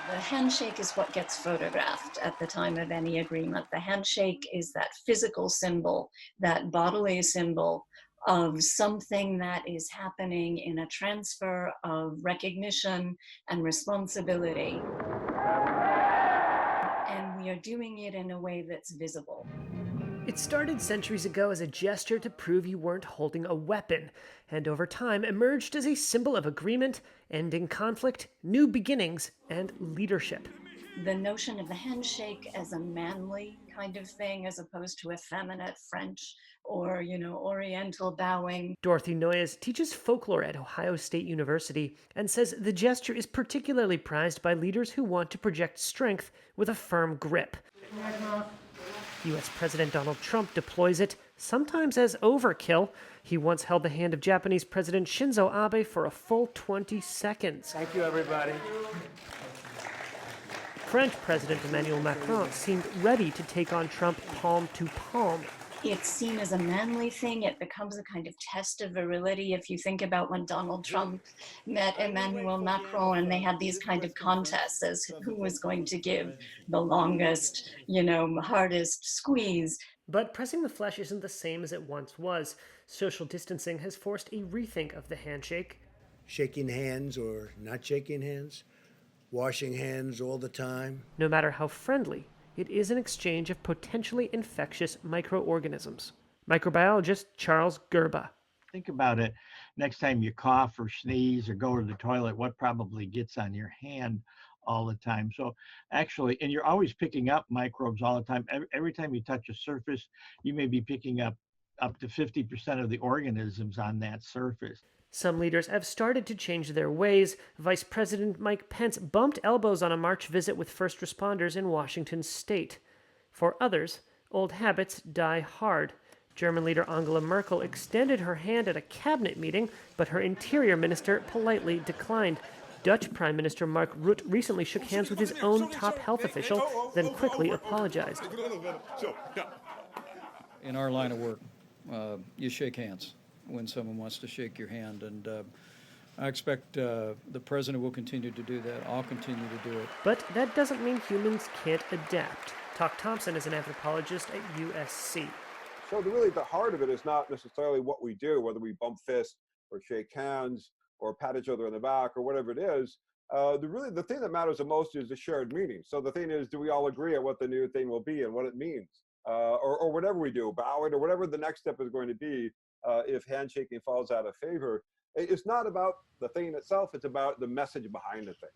The handshake is what gets photographed at the time of any agreement. The handshake is that physical symbol, that bodily symbol of something that is happening in a transfer of recognition and responsibility. And we are doing it in a way that's visible. It started centuries ago as a gesture to prove you weren't holding a weapon, and over time emerged as a symbol of agreement, ending conflict, new beginnings, and leadership. The notion of the handshake as a manly kind of thing as opposed to effeminate French or, Oriental bowing. Dorothy Noyes teaches folklore at Ohio State University and says the gesture is particularly prized by leaders who want to project strength with a firm grip. U.S. President Donald Trump deploys it, sometimes as overkill. He once held the hand of Japanese President Shinzo Abe for a full 20 seconds. Thank you, everybody. French President Emmanuel Macron seemed ready to take on Trump palm to palm. It's seen as a manly thing. It becomes a kind of test of virility. If you think about when Donald Trump met Emmanuel Macron and they had these kind of contests as who was going to give the longest, hardest squeeze. But pressing the flesh isn't the same as it once was. Social distancing has forced a rethink of the handshake. Shaking hands or not shaking hands, washing hands all the time. No matter how friendly, it is an exchange of potentially infectious microorganisms. Microbiologist Charles Gerba. Think about it. Next time you cough or sneeze or go to the toilet, what probably gets on your hand all the time? So actually, and you're always picking up microbes all the time. Every time you touch a surface, you may be picking up to 50% of the organisms on that surface. Some leaders have started to change their ways. Vice President Mike Pence bumped elbows on a March visit with first responders in Washington state. For others, old habits die hard. German leader Angela Merkel extended her hand at a cabinet meeting, but her interior minister politely declined. Dutch Prime Minister Mark Rutte recently shook hands with his own top health official, then quickly apologized. In our line of work, you shake hands when someone wants to shake your hand, and I expect the president will continue to do that. I'll continue to do it. But that doesn't mean humans can't adapt. Talk Thompson is an anthropologist at USC. So really the heart of it is not necessarily what we do, whether we bump fists or shake hands or pat each other on the back or whatever it is. The thing that matters the most is the shared meaning. So the thing is, do we all agree on what the new thing will be and what it means? Or whatever we do, bowing or whatever the next step is going to be. If handshaking falls out of favor, it's not about the thing itself, it's about the message behind the thing.